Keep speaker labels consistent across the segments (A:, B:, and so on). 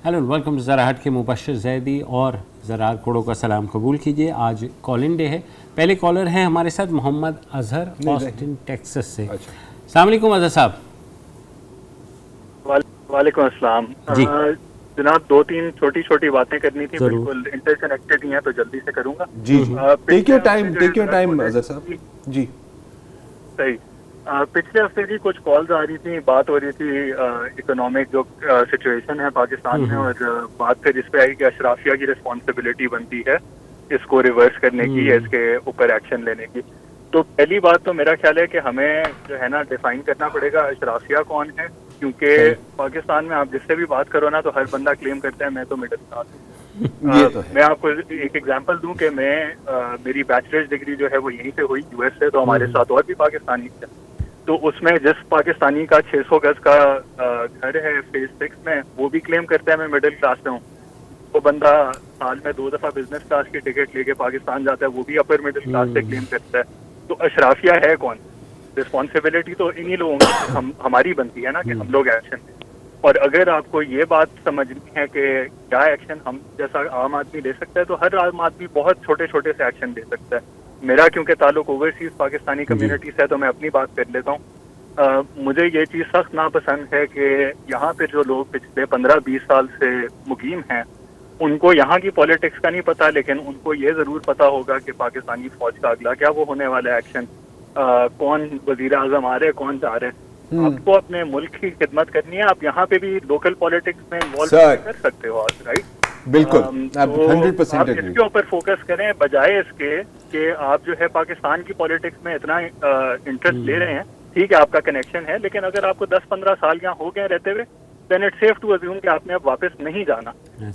A: Hello welcome to ज़रा हट के मुबशर ज़ैदी और ज़रा कोड़ों का सलाम कबूल कीजिए। आज कॉल-इन डे है। पहले कॉलर हैं हमारे साथ मोहम्मद अजहर ऑस्टिन टेक्सास से। अस्सलाम वालेकुम अजहर साहब।
B: वालेकुम अस्सलाम
A: जी
B: जनाब, 2-3 छोटी बातें करनी थी, बिल्कुल इंटरकनेक्टेड ही हैं तो जल्दी से करूंगा।
C: जी टेक योर टाइम अजहर साहब। जी
B: सही। पिछले हफ्ते की कुछ कॉल्स आ रही थी, बात हो रही थी इकोनॉमिक जो सिचुएशन है पाकिस्तान में, और बात फिर इस पे आई कि अशराफिया की रिस्पॉन्सिबिलिटी बनती है इसको रिवर्स करने की या इसके ऊपर एक्शन लेने की। तो पहली बात तो मेरा ख्याल है कि हमें जो है ना डिफाइन करना पड़ेगा अशराफिया कौन है, क्योंकि पाकिस्तान में आप जिससे भी बात करो ना तो हर बंदा क्लेम करता है मैं तो मिडिल क्लास हूँ। मैं आपको एक एग्जांपल दूं कि मैं मेरी बैचलर्स डिग्री जो है वो यहीं से हुई, यूएस से। तो हमारे साथ और भी पाकिस्तानी थे, तो उसमें जिस पाकिस्तानी का 600 गज का घर है फेज 6 में, वो भी क्लेम करता है मैं मिडिल क्लास से हूँ। वो बंदा साल में 2 दफा बिजनेस क्लास की टिकट लेके पाकिस्तान जाता है, वो भी अपर मिडिल क्लास से क्लेम करता है। तो अशराफिया है कौन? रिस्पॉन्सिबिलिटी तो इन्हीं लोगों की हमारी बनती है ना कि हम लोग एक्शन लें। और अगर आपको ये बात समझनी है कि क्या एक्शन हम जैसा आम आदमी ले सकता है, तो हर आम आदमी बहुत छोटे छोटे से एक्शन ले सकता है। मेरा क्योंकि ताल्लुक ओवरसीज पाकिस्तानी कम्युनिटी से है तो मैं अपनी बात कर लेता हूँ। मुझे ये चीज़ सख्त नापसंद है कि यहाँ पे जो लोग पिछले 15-20 साल से मुकीम हैं, उनको यहाँ की पॉलिटिक्स का नहीं पता, लेकिन उनको ये ज़रूर पता होगा कि पाकिस्तानी फौज का अगला क्या वो होने वाला है एक्शन, कौन वजीर आजम आ रहे हैं, कौन जा रहे हैं। आपको अपने मुल्क की खिदमत करनी है, आप यहाँ पे भी लोकल पॉलिटिक्स में इन्वॉल्व कर सकते हो, राइट?
C: बिल्कुल,
B: तो
C: 100%
B: आप इसके ऊपर फोकस करें बजाय इसके कि आप जो है पाकिस्तान की पॉलिटिक्स में इतना इंटरेस्ट ले रहे हैं। ठीक है, आपका कनेक्शन है, लेकिन अगर आपको 10-15 साल यहाँ हो गए रहते हुए, then it's safe to assume कि आपने अब वापस नहीं जाना।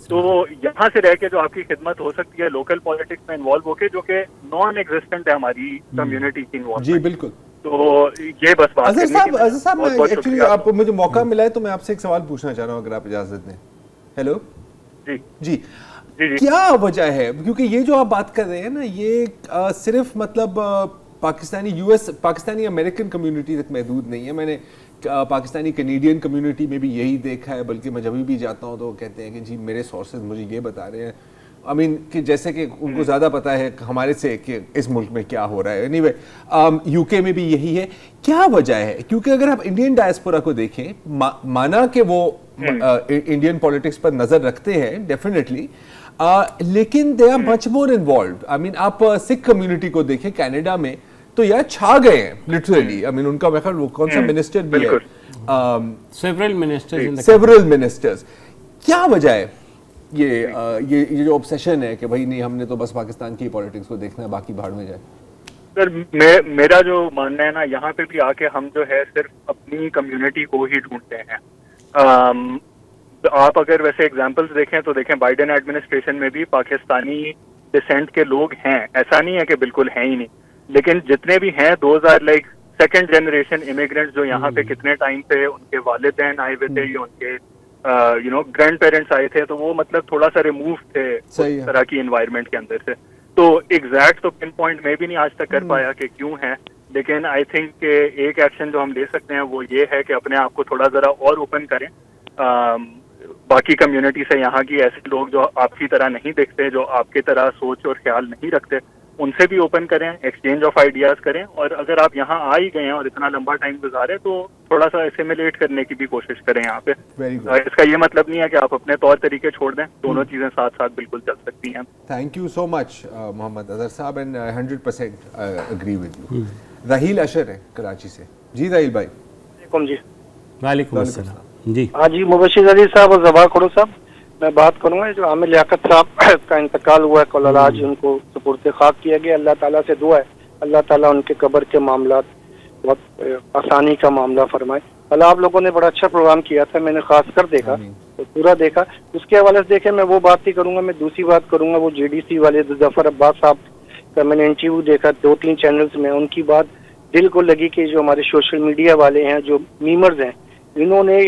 B: तो यहाँ से रह के जो आपकी खिदमत हो सकती है लोकल पॉलिटिक्स में इन्वॉल्व होके, जो कि नॉन एग्जिस्टेंट है हमारी कम्युनिटी की इन्वॉल्व।
C: जी बिल्कुल।
B: तो ये बस बात।
C: अजहर साहब एक्चुअली आपको मुझे मौका मिला है तो मैं आपसे एक सवाल पूछना चाह रहा हूँ, अगर आप इजाजत दें। हेलो जी जी, क्या वजह है? क्योंकि ये जो आप बात कर रहे हैं ना, ये सिर्फ मतलब पाकिस्तानी अमेरिकन कम्युनिटी तक महदूद नहीं है। मैंने पाकिस्तानी कैनेडियन कम्युनिटी में भी यही देखा है, बल्कि मैं जब भी जाता हूँ तो कहते हैं कि जी मेरे सोर्सेज मुझे ये बता रहे हैं, कि जैसे कि उनको ज़्यादा पता है हमारे से कि इस मुल्क में क्या हो रहा है। एनीवे यूके में भी यही है। क्या वजह है? क्योंकि अगर आप इंडियन डायस्पोरा को देखें, माना कि वो इंडियन पॉलिटिक्स पर नज़र रखते हैं डेफिनेटली, लेकिन they are much more involve. आप सिख कम्युनिटी को देखें कनाडा में, तो यार छा गए हैं लिटरली। उनका मैं वो कौन सा मिनिस्टर भी है, सेवरल मिनिस्टर्स। क्या वजह है ये जो ऑब्सेशन है कि भाई नहीं, हमने तो बस पाकिस्तान की पॉलिटिक्स को देखना है, बाकी भाड़ में जाए?
B: सर, मेरा जो मानना है ना, यहाँ पे भी आके हम जो है सिर्फ अपनी कम्युनिटी को ही ढूंढते हैं। आप अगर वैसे एग्जांपल्स देखें तो देखें, बाइडेन एडमिनिस्ट्रेशन में भी पाकिस्तानी डिसेंट के लोग हैं, ऐसा नहीं है कि बिल्कुल हैं ही नहीं, लेकिन जितने भी हैं those are like second generation immigrants जो यहाँ पे कितने टाइम से उनके वालिदैन आए हुए थे या उनके ग्रैंड पेरेंट्स आए थे, तो वो मतलब थोड़ा सा रिमूव थे उस तरह की एनवायरनमेंट के अंदर से। तो एग्जैक्ट तो पिन पॉइंट मैं भी नहीं आज तक कर पाया कि क्यों है, लेकिन आई थिंक कि एक एक्शन जो हम ले सकते हैं वो ये है कि अपने आप को थोड़ा जरा और ओपन करें बाकी कम्युनिटी से। यहाँ की ऐसे लोग जो आपकी तरह नहीं दिखते, जो आपकी तरह सोच और ख्याल नहीं रखते, उनसे भी ओपन करें, एक्सचेंज ऑफ आइडियाज करें। और अगर आप यहाँ आ ही गए हैं और इतना लंबा टाइम गुजारे, तो थोड़ा सा एसिमिलेट करने की भी कोशिश करें यहाँ पे। इसका ये मतलब नहीं है कि आप अपने तौर तरीके छोड़ दें, दोनों चीजें साथ साथ बिल्कुल चल सकती हैं।
C: Thank you so much Mohammad Azhar साहब, and 100% agree with you. Raheel Ashar है कराची से। जी राहील भाई।
B: जी
A: वालेकुम अस्सलाम। जी
D: हाँ जी, मुबशिर अली साहब और ज़बा खड़ो साहब, मैं बात करूँगा जो आमिर लियाकत साहब का इंतकाल हुआ है कल, आज उनको सुपुर्द खाक किया गया। अल्लाह ताला से दुआ है, अल्लाह ताला उनके कब्र के मामला बहुत आसानी का मामला फरमाए। कल आप लोगों ने बड़ा अच्छा प्रोग्राम किया था, मैंने खास कर देखा तो पूरा देखा। उसके हवाले से देखे मैं वो बात ही करूँगा। मैं दूसरी बात करूँगा वो JDC वाले जफर अब्बास साहब का मैंने इंटरव्यू देखा 2-3 चैनल्स में। उनकी बात दिल को लगी कि जो हमारे सोशल मीडिया वाले हैं, जो मीमर्स हैं, इन्होंने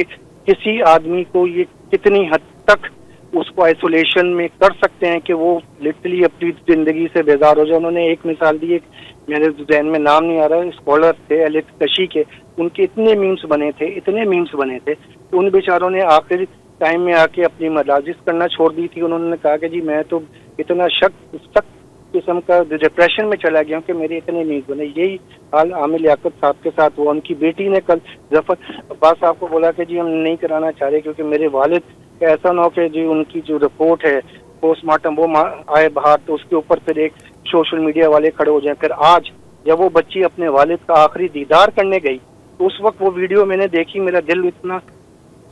D: किसी आदमी को ये कितनी हद तक उसको आइसोलेशन में कर सकते हैं कि वो लिटरली अपनी जिंदगी से बेजार हो जाए। उन्होंने एक मिसाल दी, एक मेरे जहन में नाम नहीं आ रहा, स्कॉलर थे एलेक्स कशी के, उनके इतने मीम्स बने थे कि उन बेचारों ने आखिर टाइम में आके अपनी मलाजिश करना छोड़ दी थी। उन्होंने कहा कि जी मैं तो इतना सख्त किस्म का डिप्रेशन में चला गया कि मेरे इतने नहीं बने। यही हाल आमिर लियाकत साहब के साथ हुआ। उनकी बेटी ने कल जफर अब्बास साहब को बोला कि जी हम नहीं कराना चाह रहे क्योंकि मेरे वालिद, ऐसा ना हो कि जी उनकी जो रिपोर्ट है पोस्टमार्टम वो आए बाहर तो उसके ऊपर फिर एक सोशल मीडिया वाले खड़े हो जाए। फिर आज जब वो बच्ची अपने वालिद का आखिरी दीदार करने गई तो उस वक्त वो वीडियो मैंने देखी, मेरा दिल इतना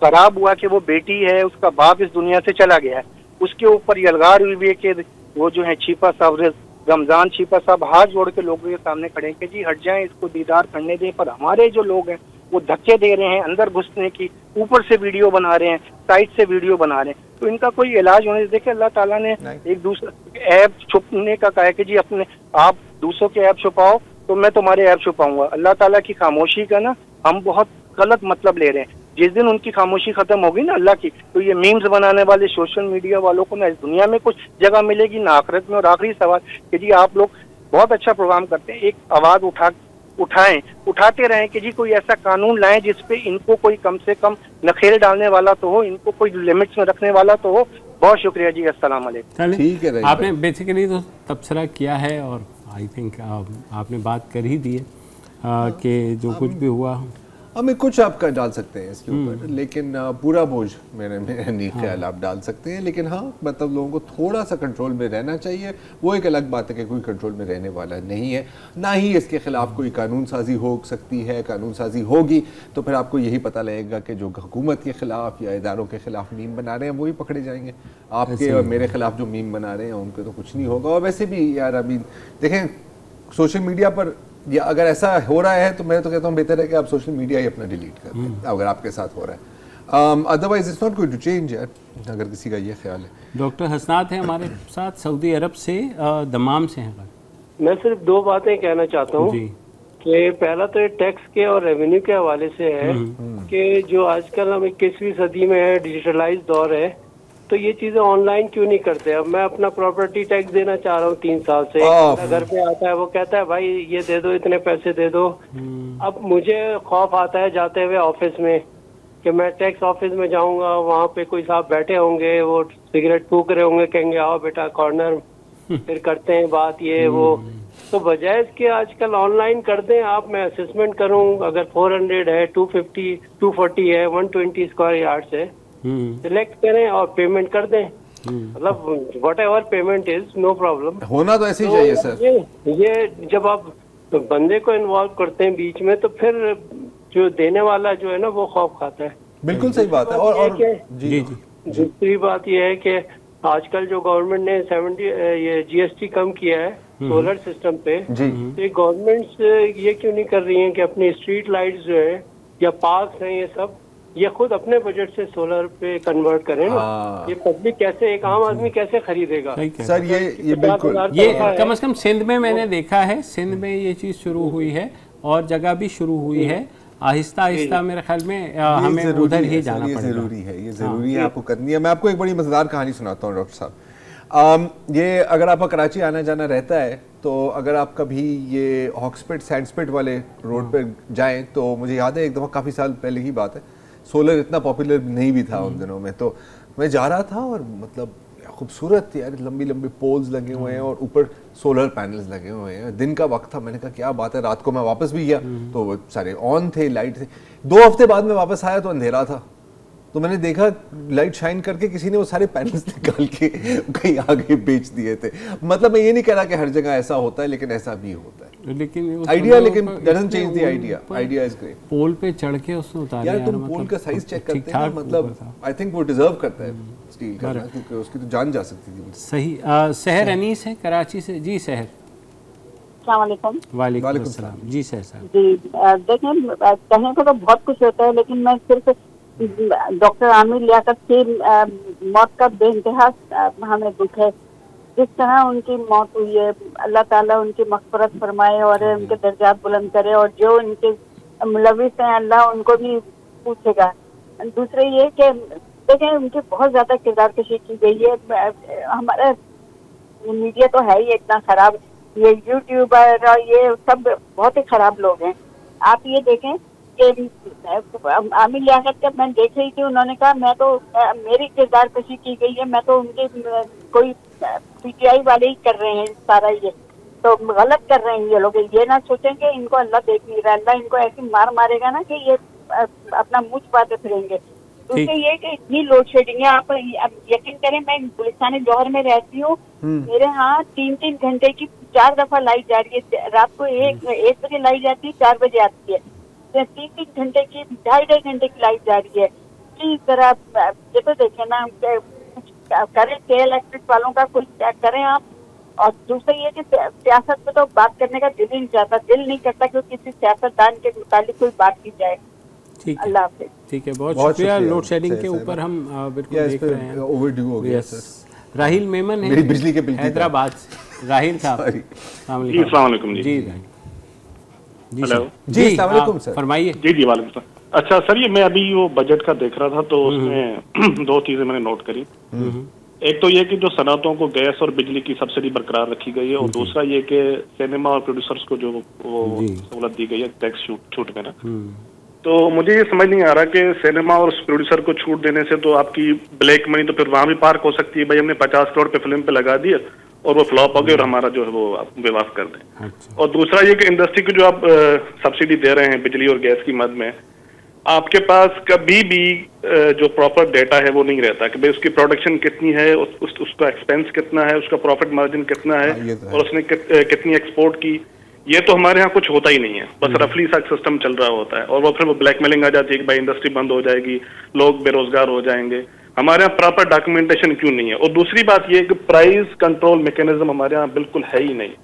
D: खराब हुआ कि वो बेटी है, उसका बाप इस दुनिया से चला गया है। उसके ऊपर यलगार हुई है कि वो जो है छीपा साहब, रमजान छीपा साहब हाथ जोड़ के लोगों के सामने खड़े हैं कि जी हट जाएं, इसको दीदार करने दें। पर हमारे जो लोग हैं वो धक्के दे रहे हैं अंदर घुसने की, ऊपर से वीडियो बना रहे हैं, साइड से वीडियो बना रहे हैं। तो इनका कोई इलाज होने से देखिए, अल्लाह ताला ने एक दूसरे ऐप छुपने का कहा है कि जी अपने आप दूसरों के ऐप छुपाओ तो मैं तुम्हारे ऐप छुपाऊंगा। अल्लाह ताला की खामोशी का ना हम बहुत गलत मतलब ले रहे हैं। जिस दिन उनकी खामोशी खत्म होगी ना अल्लाह की, तो ये मीम्स बनाने वाले सोशल मीडिया वालों को ना इस दुनिया में कुछ जगह मिलेगी ना आखिरत में। और आखिरी सवाल कि जी आप लोग बहुत अच्छा प्रोग्राम करते हैं, एक आवाज उठाते रहें कि जी कोई ऐसा कानून लाएं जिसपे इनको कोई कम से कम नखेल डालने वाला तो हो, इनको कोई लिमिट्स में रखने वाला तो हो। बहुत शुक्रिया जी, अस्सलाम वालेकुम।
A: ठीक है, आपने बेसिकली तो तबसरा किया है और आई थिंक आपने बात कर ही दी है कि जो कुछ भी हुआ
C: हमें कुछ आप कर डाल सकते हैं इसके ऊपर, लेकिन पूरा बोझ मेरे नहीं ख्याल आप डाल सकते हैं। लेकिन हाँ, मतलब लोगों को थोड़ा सा कंट्रोल में रहना चाहिए। वो एक अलग बात है कि कोई कंट्रोल में रहने वाला नहीं है, ना ही इसके खिलाफ कोई कानून साजी हो सकती है। कानून साजी होगी तो फिर आपको यही पता लगेगा कि जो हुकूमत के खिलाफ या इदारों के खिलाफ मीम बना रहे हैं वही पकड़े जाएंगे। आपके और मेरे खिलाफ जो मीम बना रहे हैं उनके तो कुछ नहीं होगा। और वैसे भी यार अभी देखें सोशल मीडिया पर या अगर ऐसा हो रहा है तो मैं तो कहता हूँ बेहतर है कि आप सोशल मीडिया ही अपना डिलीट कर दें अगर आपके साथ हो रहा है। Otherwise it's not going to change यार, अगर किसी का ये ख्याल है।
A: डॉक्टर हसनात है हमारे साथ सऊदी अरब से, दमाम से हैं।
E: मैं सिर्फ दो बातें कहना चाहता हूँ कि पहला तो ये टैक्स के और रेवेन्यू के हवाले से है कि जो आजकल हम 21वीं सदी में है, डिजिटलाइज दौर है, तो ये चीजें ऑनलाइन क्यों नहीं करते। अब मैं अपना प्रॉपर्टी टैक्स देना चाह रहा हूँ 3 साल से, घर पे आता है वो कहता है भाई ये दे दो, इतने पैसे दे दो। अब मुझे खौफ आता है जाते हुए ऑफिस में कि मैं टैक्स ऑफिस में जाऊंगा, वहाँ पे कोई साहब बैठे होंगे, वो सिगरेट फूक रहे होंगे, कहेंगे आओ बेटा कॉर्नर, फिर करते हैं बात ये वो। तो बजाय इसके आजकल ऑनलाइन कर दें आप, मैं असेसमेंट करूँ, अगर 400 है, 250, 240 है, 120 स्क्वायर यार्ड है, सिलेक्ट करें और पेमेंट कर दें। मतलब whatever payment is no problem,
C: होना तो ऐसे ही चाहिए सर।
E: ये जब आप बंदे को इन्वॉल्व करते हैं बीच में तो फिर जो देने वाला जो है ना वो खौफ खाता है।
C: बिल्कुल सही बात है। और
E: जी दूसरी बात ये है कि आजकल जो गवर्नमेंट ने 70 ये GST कम किया है सोलर सिस्टम पे, तो ये गवर्नमेंट्स ये क्यों नहीं कर रही हैं कि अपनी स्ट्रीट लाइट्स जो है या पार्क्स हैं ये सब ये खुद अपने बजट से सोलर पे कन्वर्ट करें ना। ये पब्लिक कैसे, एक आम आदमी कैसे खरीदेगा
C: सर? ये बिल्कुल,
A: ये कम से कम सिंध में मैंने देखा है, सिंध में ये चीज शुरू हुई है और जगह भी शुरू हुई है। आहिस्ता आहिस्ता मेरे ख्याल में हमें उधर ही जाना पड़ेगा।
C: जरूरी है, ये जरूरी है, आपको करनी है। मैं आपको एक बड़ी मजेदार कहानी सुनाता हूँ डॉक्टर साहब। ये अगर आपका कराची आना जाना रहता है तो अगर आप कभी ये हॉक्सपिट सैंडस्पिट वाले रोड पर जाएं तो मुझे याद है एक दफ़ा काफ़ी साल पहले की बात है, सोलर इतना पॉपुलर नहीं भी था उन दिनों में, तो मैं जा रहा था और मतलब खूबसूरत यार लंबी लंबी पोल्स लगे हुए हैं और ऊपर सोलर पैनल्स लगे हुए हैं। दिन का वक्त था, मैंने कहा क्या बात है। रात को मैं वापस भी गया तो वो सारे ऑन थे, लाइट थे। 2 हफ्ते बाद मैं वापस आया तो अंधेरा था, तो मैंने देखा लाइट शाइन करके किसी ने वो सारे पैनल्स निकाल के कहीं आगे बेच दिए थे। मतलब मैं ये नहीं कह रहा कि हर जगह ऐसा होता है, लेकिन ऐसा भी होता है। लेकिन idea doesn't change the idea. Idea is great.
A: Pole पे चढ़ के उसने उतारा
C: यार, तुम पोल का साइज चेक करते हैं, मतलब आई थिंक वो डिजर्व करता है स्टील का, क्योंकि उसकी तो जान जा सकती थी।
A: सही। सहर अनीस है कराची से। जी सहर।
F: अस्सलाम वालेकुम।
A: वालेकुम सलाम। जी सहर साहब।
F: जी देखें, कहने को तो बहुत कुछ होता है, लेकिन मैं सिर्फ डॉक्टर आमिर लियाकत की मौत का बेइंतहा हमें दुख है। जिस तरह उनकी मौत हुई है, अल्लाह ताला उनकी मग़फ़िरत फरमाए और उनके दर्जात बुलंद करे, और जो उनके मुलविस हैं अल्लाह उनको भी पूछेगा। दूसरे ये कि देखें उनकी बहुत ज़्यादा किरदार कशी की गई है। हमारा मीडिया तो है ही इतना ख़राब, ये यूट्यूबर और ये सब बहुत ही ख़राब लोग हैं। आप ये देखें आमिर लियाकत का मैं देख रही थी, उन्होंने कहा मैं तो मेरी किरदार कशी की गई है, मैं तो उनके कोई पीटीआई वाले ही कर रहे हैं सारा, ये तो गलत कर रहे हैं ये लोग। ये ना सोचें कि इनको अल्लाह देख नहीं रहा, अल्लाह इनको ऐसी मार मारेगा ना कि ये अपना मुंह छुपाते फिरेंगे। दूसरे ये कि इतनी लोड शेडिंग है, आप यकीन करें मैं गुलिस्तान जौहर में रहती हूँ, मेरे यहाँ 3-3 घंटे की 4 दफा लाइट जा रही है। रात को 1 बजे लाइट जाती है, 4 बजे आती है, 3-3 घंटे की 2.5 घंटे की लाइट जा रही है। इस तरह ये तो देखे ना, करें के इलेक्ट्रिक वालों का कुछ करें आप। और दूसरा ये कि सियासत में तो बात करने का दिल ही नहीं चाहता, दिल नहीं करता कि किसी सियासतदान के मुतालिक कोई बात की जाए।
A: ठीक है,
F: अल्लाह हाफिज़।
A: ठीक है, बहुत शुक्रिया। लोड शेडिंग के ऊपर हम बिल्कुल देख रहे हैं,
C: ओवरड्यू हो गया सर।
A: राहिल मेमन है
C: मेरी बिजली के बिल
A: हैदराबाद से। राहिल साहब
G: जी, अस्सलाम वालेकुम जी।
C: हेलो जी, अस्सलाम वालेकुम सर,
G: फरमाइए। जी वालेकुम सर। अच्छा सर, ये मैं अभी वो बजट का देख रहा था तो उसमें 2 चीजें मैंने नोट करी। एक तो ये कि जो सनअतों को गैस और बिजली की सब्सिडी बरकरार रखी गई है, और दूसरा ये कि सिनेमा और प्रोड्यूसर्स को जो सहूलत दी गई है टैक्स छूट में ना, तो मुझे ये समझ नहीं आ रहा कि सिनेमा और प्रोड्यूसर को छूट देने से तो आपकी ब्लैक मनी तो फिर वहां भी पार्क हो सकती है। भाई हमने 50 करोड़ पे फिल्म पे लगा दिया और वो फ्लॉप हो गई और हमारा जो है वो आप बेवाफ कर दें। अच्छा। और दूसरा ये कि इंडस्ट्री को जो आप सब्सिडी दे रहे हैं बिजली और गैस की मद में, आपके पास कभी भी जो प्रॉपर डेटा है वो नहीं रहता कि भाई उसकी प्रोडक्शन कितनी है, उसका एक्सपेंस कितना है, उसका प्रॉफिट मार्जिन कितना है, और उसने कितनी एक्सपोर्ट की। ये तो हमारे यहाँ कुछ होता ही नहीं है, बस रफली सा सिस्टम चल रहा होता है, और वो फिर वो ब्लैकमेलिंग आ जाती है कि भाई इंडस्ट्री बंद हो जाएगी, लोग बेरोजगार हो जाएंगे। हमारे यहाँ प्रॉपर डॉक्यूमेंटेशन क्यों नहीं है? और दूसरी बात ये कि प्राइस कंट्रोल मैकेनिज्म हमारे यहाँ बिल्कुल है ही नहीं।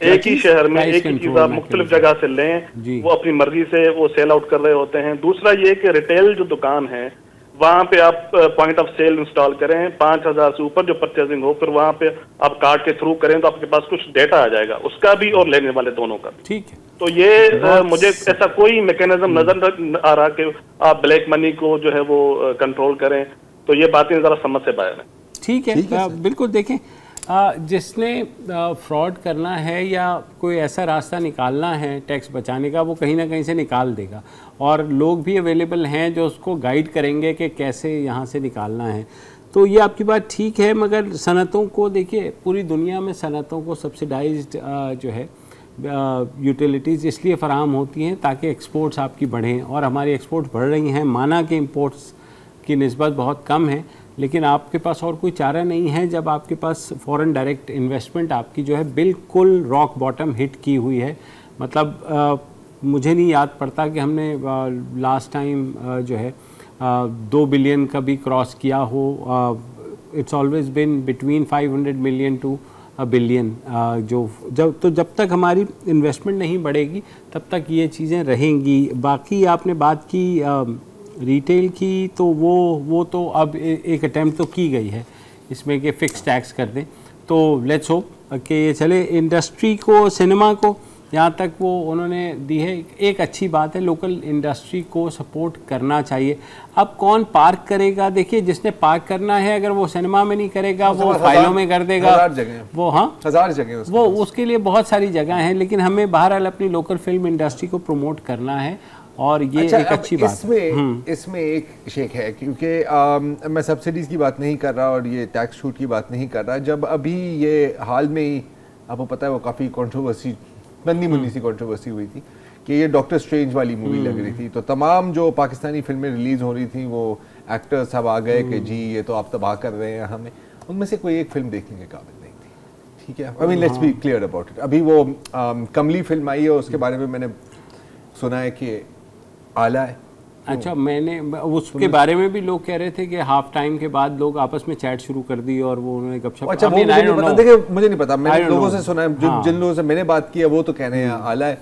G: एक ही शहर में एक ही चीज आप मुख्तलिफ जगह से लें, वो अपनी मर्जी से वो सेल आउट कर रहे होते हैं। दूसरा ये कि रिटेल जो दुकान है वहां पे आप पॉइंट ऑफ सेल इंस्टॉल करें, 5000 से ऊपर जो परचेजिंग हो, फिर वहां पे आप कार्ड के थ्रू करें तो आपके पास कुछ डेटा आ जाएगा, उसका भी और लेने वाले दोनों का। ठीक है, तो ये मुझे ऐसा कोई मैकेनिज्म नजर आ रहा कि आप ब्लैक मनी को जो है वो कंट्रोल करें, तो ये बातें जरा समझ से बाहर है।
A: ठीक है, बिल्कुल देखें, जिसने फ्रॉड करना है या कोई ऐसा रास्ता निकालना है टैक्स बचाने का, वो कहीं ना कहीं से निकाल देगा, और लोग भी अवेलेबल हैं जो उसको गाइड करेंगे कि कैसे यहाँ से निकालना है। तो ये आपकी बात ठीक है, मगर सनतों को देखिए, पूरी दुनिया में सनतों को सब्सिडाइज्ड जो है यूटिलिटीज़ इसलिए फ़राहम होती हैं ताकि एक्सपोर्ट्स आपकी बढ़ें, और हमारी एक्सपोर्ट्स बढ़ रही हैं। माना कि इम्पोर्ट्स की निस्बत बहुत कम है, लेकिन आपके पास और कोई चारा नहीं है जब आपके पास फॉरेन डायरेक्ट इन्वेस्टमेंट आपकी जो है बिल्कुल रॉक बॉटम हिट की हुई है। मतलब मुझे नहीं याद पड़ता कि हमने लास्ट टाइम जो है 2 बिलियन का भी क्रॉस किया हो। It's always been between 500 million to $1 billion. जब तक हमारी इन्वेस्टमेंट नहीं बढ़ेगी तब तक ये चीज़ें रहेंगी। बाकी आपने बात की रिटेल की, तो वो तो अब एक अटैम्प्ट तो की गई है इसमें कि फ़िक्स टैक्स कर दें, तो लेट्स होप कि ये चले। इंडस्ट्री को, सिनेमा को यहाँ तक वो उन्होंने दी है, एक अच्छी बात है, लोकल इंडस्ट्री को सपोर्ट करना चाहिए। अब कौन पार्क करेगा? देखिए, जिसने पार्क करना है अगर वो सिनेमा में नहीं करेगा, वो फाइलों में कर देगा, वो 1000 जगह, वो उसके लिए बहुत सारी जगह हैं। लेकिन हमें बहरहाल अपनी लोकल फिल्म इंडस्ट्री को प्रमोट करना है, और ये एक अच्छी बात है।
C: इसमें एक शेक है, क्योंकि मैं सब्सिडीज़ की बात नहीं कर रहा और ये टैक्स छूट की बात नहीं कर रहा। जब अभी ये हाल में ही आपको पता है वो काफ़ी कंट्रोवर्सी, नन्ही मुन्नी सी कंट्रोवर्सी हुई थी कि ये डॉक्टर स्ट्रेंज वाली मूवी लग रही थी, तो तमाम जो पाकिस्तानी फिल्में रिलीज़ हो रही थी वो एक्टर्स सब आ गए कि जी ये तो आप तबाह कर रहे हैं हमें। उनमें से कोई एक फिल्म देखने के काबिल नहीं थी। ठीक है, I mean let's be clear about it. अभी वो कमली फिल्म आई है, उसके बारे में मैंने सुना है कि आला है।
A: अच्छा, मैंने उसके बारे में भी लोग कह रहे थे कि हाफ टाइम के बाद लोग आपस में चैट शुरू कर दी और वो उन्होंने गपशप।
C: अच्छा, मुझे नहीं पता, देखिए मुझे नहीं पता, मैंने लोगों से सुना है, जिन लोगों से मैंने बात की है वो तो कह रहे हैं आला है।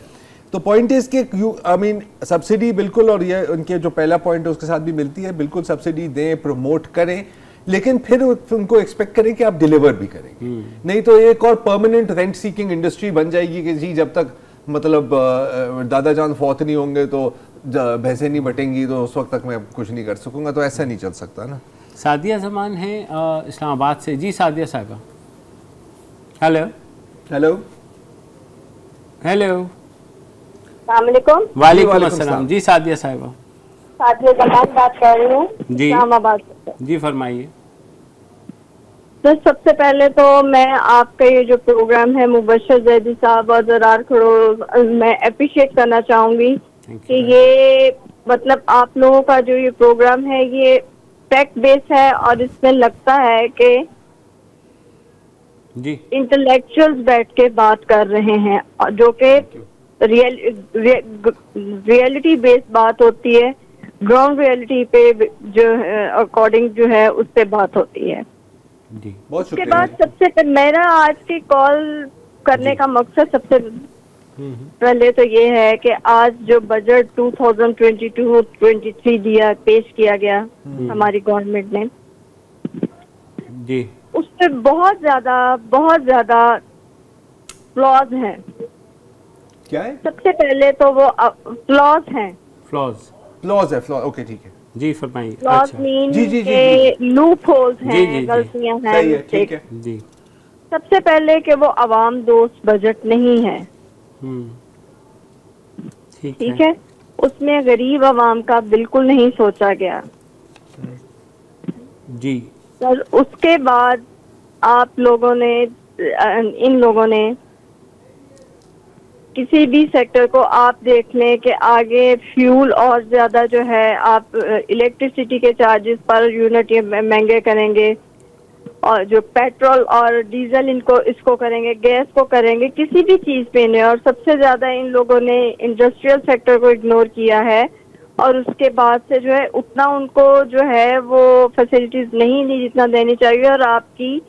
C: तो पॉइंट इज कि आई मीन सब्सिडी बिल्कुल, और ये उनके जो पहला पॉइंट है उसके साथ भी मिलती है, बिल्कुल सब्सिडी दें, प्रमोट करें, लेकिन फिर उनको एक्सपेक्ट करें कि आप डिलीवर भी करेंगे। नहीं तो एक और परमानेंट रेंट सीकिंग इंडस्ट्री बन जाएगी कि जी जब तक मतलब दादा जान फौत नहीं होंगे तो भैंसें नहीं बटेंगी, तो उस वक्त तक मैं कुछ नहीं कर सकूंगा। तो ऐसा नहीं चल सकता ना।
A: सादिया जमान है इस्लामाबाद से। जी सादिया साहिबा। हेलो हेलो हेलो
F: अस्सलामुअलैकुम।
A: वालेकुम अस्सलाम जी। सादिया साहिबा,
F: सादिया जमान बात कर रही हूँ
A: जी।
F: इस्लामाबाद से।
A: जी फरमाइए।
F: तो सबसे पहले तो मैं आपका ये जो प्रोग्राम है मुबशर जैदी साहब और जरार खड़ो, मैं अप्रिशिएट करना चाहूंगी कि ये मतलब आप लोगों का जो ये प्रोग्राम है ये फैक्ट बेस है और इसमें लगता है कि
A: जी
F: इंटेलेक्चुअल्स बैठ के बात कर रहे हैं और जो कि रियलिटी बेस्ड बात होती है, ग्राउंड रियलिटी पे जो अकॉर्डिंग जो है उस पे बात होती है
A: जी।
C: बहुत
F: उसके
C: शुक्रिया।
F: बाद सबसे मेरा आज की कॉल करने का मकसद सबसे पहले तो ये है कि आज जो बजट 2022-23 दिया पेश किया गया हमारी गवर्नमेंट ने
A: जी,
F: उस पे बहुत ज्यादा फ्लॉज हैं।
C: क्या है?
F: सबसे पहले तो वो फ्लॉज हैं।
C: फ्लॉज है, फ्लॉज, ओके ठीक है
A: जी फरमाइए।
F: फ्लॉज
A: अच्छा
F: मीन
C: जी, जी, जी,
F: के लूप होल्स
A: जी, जी, जी।
F: हैं, गलतियां हैं,
C: सही है, ठीक है
A: जी।
F: सबसे पहले कि वो आवाम दोस्त बजट नहीं है। ठीक है, उसमें गरीब आवाम का बिल्कुल नहीं सोचा गया
A: जी।
F: सर। उसके बाद आप लोगों ने इन लोगों ने किसी भी सेक्टर को आप देख लें कि आगे फ्यूल और ज्यादा जो है आप इलेक्ट्रिसिटी के चार्जेस पर यूनिट ये महंगे करेंगे और जो पेट्रोल और डीजल इसको करेंगे, गैस को करेंगे, किसी भी चीज पे नहीं। और सबसे ज्यादा इन लोगों ने इंडस्ट्रियल सेक्टर को इग्नोर किया है और उसके बाद से जो है उतना उनको जो है वो फैसिलिटीज नहीं दी जितना देनी चाहिए। और आपकी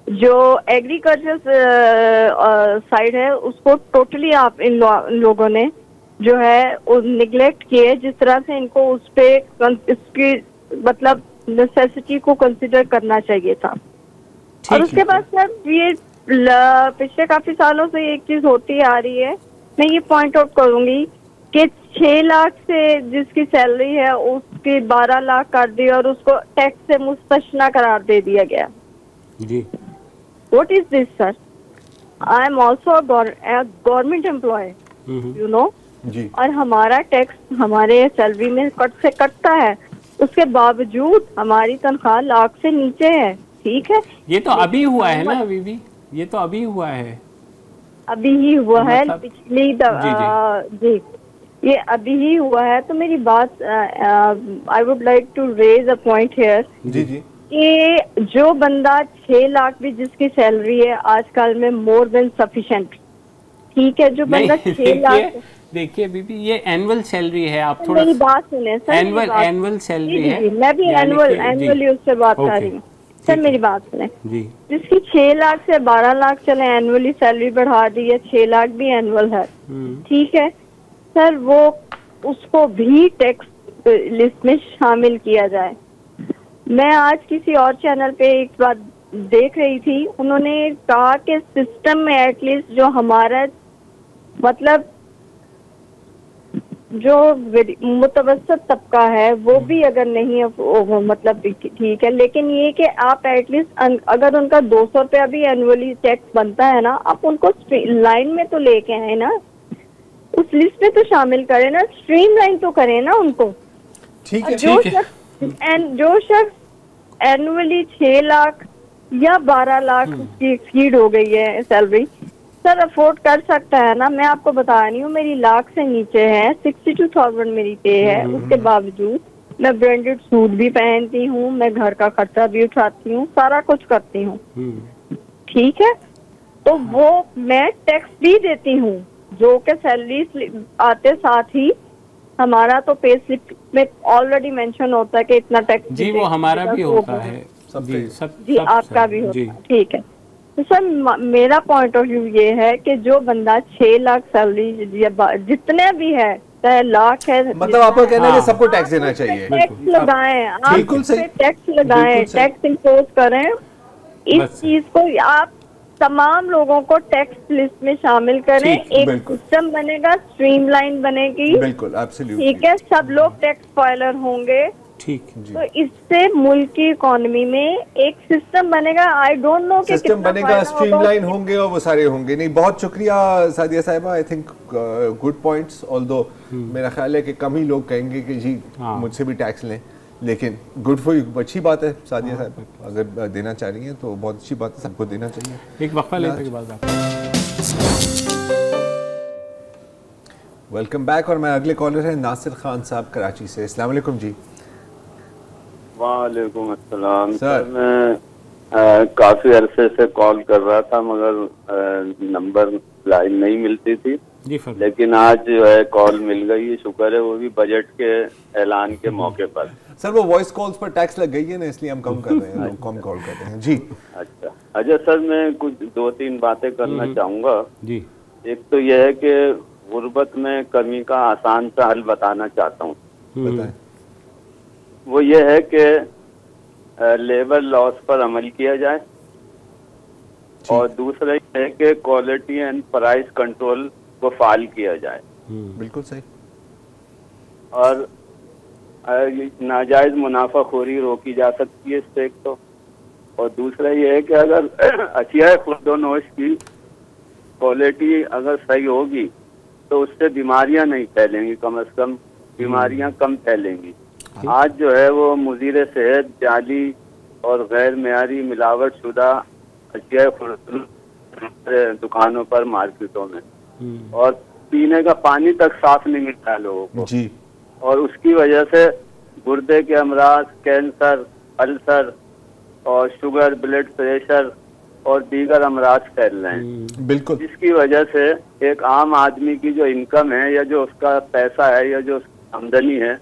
F: जो एग्रीकल्चर साइड है उसको टोटली आप इन लोगों ने जो है निगलेक्ट किए, जिस तरह से इनको उस पे इसकी मतलब नेसेसिटी को कंसिडर करना चाहिए था। और उसके बाद सर ये पिछले काफी सालों से एक चीज होती आ रही है, मैं ये पॉइंट आउट करूंगी कि 6 लाख से जिसकी सैलरी है उसकी 12 लाख कर दी और उसको टैक्स से मुस्तस्ना करार दे दिया गया
A: जी।
F: What is this, sir? I am also a government employee, you know.
C: जी।
F: और हमारा टैक्स हमारे सैलरी में कट से कटता है, उसके बावजूद हमारी तनख्वाह लाख से नीचे है। ठीक है,
A: ये तो अभी हुआ है ना बीबी, ये तो अभी हुआ है,
F: अभी ही हुआ है
A: मतलब,
F: पिछली जी ये अभी ही हुआ है। तो मेरी बात I would like to raise a point here
C: जी जी
F: कि जो बंदा 6 लाख भी जिसकी सैलरी है आजकल में मोर देन सफिशिएंट। ठीक है, जो बंदा 6 लाख,
A: देखिए बीबी ये एनुअल सैलरी है, आप थोड़ा
F: मेरी बात सुने सर,
A: एनुअल सैलरी है,
F: मैं भी एनुअली उससे बात कर रही हूँ सर, मेरी बात सुने
A: जी।
F: जिसकी 6 लाख से 12 लाख चले एनुअली सैलरी बढ़ा दी है, 6 लाख भी एनुअल है, ठीक है सर, वो उसको भी टैक्स लिस्ट में शामिल किया जाए। मैं आज किसी और चैनल पे एक बात देख रही थी, उन्होंने कहा कि सिस्टम में एटलीस्ट जो हमारा मतलब जो मुतवसत तबका है वो भी अगर नहीं है वो मतलब ठीक है, लेकिन ये कि आप एटलीस्ट अगर उनका 200 रुपया भी एनुअली टैक्स बनता है ना, आप उनको लाइन में तो लेके आए ना, उस लिस्ट में तो शामिल करें ना, स्ट्रीम लाइन तो करें ना उनको।
C: ठीक है,
F: जो शख्स एनुअली 6 लाख या 12 लाख उसकी एक्सीड हो गई है सैलरी, सर अफोर्ड कर सकता है ना। मैं आपको बता रही हूँ मेरी लाख से नीचे है, 62,000 मेरी पे है, उसके बावजूद मैं ब्रांडेड सूट भी पहनती हूँ, मैं घर का खर्चा भी उठाती हूँ, सारा कुछ करती हूँ, ठीक है। तो वो मैं टैक्स भी देती हूँ जो कि सैलरी आते साथ ही हमारा तो पे स्लिप में ऑलरेडी मेंशन होता है कि इतना टैक्स
A: जी, वो हमारा भी होता है
F: जी, आपका भी होता है, ठीक है। तो सर मेरा पॉइंट ऑफ व्यू ये है कि जो बंदा 6 लाख सैलरी जितने भी है, चाहे लाख है,
C: मतलब आपका कहना है कि सबको टैक्स देना चाहिए,
F: टैक्स लगाएं, आप
C: बिल्कुल सही,
F: टैक्स लगाएं, टैक्स इम्पोज करें, इस चीज को आप तमाम लोगों को टैक्स लिस्ट में शामिल करें, एक सिस्टम बनेगा, स्ट्रीमलाइन बनेगी,
C: बिल्कुल एब्सोल्युटली,
F: ठीक है, सब लोग टैक्स फाइलर होंगे
A: ठीक।
H: तो इससे मुल्क की इकोनॉमी में एक सिस्टम बनेगा। आई डोंट नो कि
C: सिस्टम बनेगा, स्ट्रीमलाइन होंगे और वो सारे होंगे। नहीं, बहुत शुक्रिया सादिया साहिबा, I think good points. Although मेरा ख्याल है कि कम ही लोग कहेंगे कि जी मुझसे भी टैक्स लें, लेकिन गुड फॉर यू, अच्छी बात है सादिया साहिबा, अगर देना चाह रही हैं तो बहुत अच्छी बात है, सबको देना चाहिए।
A: एक वक्फा लेने के बाद
C: वेलकम बैक। और मैं अगले कॉलर है नासिर खान साहब कराची से। अस्सलाम वालेकुम जी।
I: वालेकुम अस्सलाम सर, मैं काफी अरसे से कॉल कर रहा था मगर नंबर लाइन नहीं मिलती थी
A: जी,
I: लेकिन आज जो है कॉल मिल गई, शुक्र है, वो भी बजट के ऐलान के मौके पर।
C: सर वो वॉइस कॉल्स पर टैक्स लग गई है ना, इसलिए हम कम कर रहे हैं, कम कॉल कर रहे हैं जी।
I: अच्छा सर, मैं कुछ 2-3 बातें करना चाहूँगा
A: जी।
I: एक तो यह है कि गुर्बत में कमी का आसान सा हल बताना चाहता हूँ।
C: बताएं।
I: वो ये है कि लेबर लॉस पर अमल किया जाए, और दूसरा ये है कि क्वालिटी एंड प्राइस कंट्रोल को फाल किया जाए।
C: बिल्कुल सही।
I: और नाजायज मुनाफाखोरी रोकी जा सकती है, इससे एक तो। और दूसरा ये है कि अगर अशिया खुर्दोनोश की क्वालिटी अगर सही होगी तो उससे बीमारियां नहीं फैलेंगी, कम से कम बीमारियां कम फैलेंगी। आज जो है वो मुदीर सेहत जाली और गैर मेयारी मिलावट शुदा अशिया दुकानों पर, मार्केटों में, और पीने का पानी तक साफ नहीं मिलता है लोगों को
C: जी।
I: और उसकी वजह से गुर्दे के अमराज, कैंसर, अल्सर और शुगर, ब्लड प्रेशर और दीगर अमराज फैल रहे हैं।
C: बिल्कुल।
I: जिसकी वजह से एक आम आदमी की जो इनकम है या जो उसका पैसा है या जो आमदनी है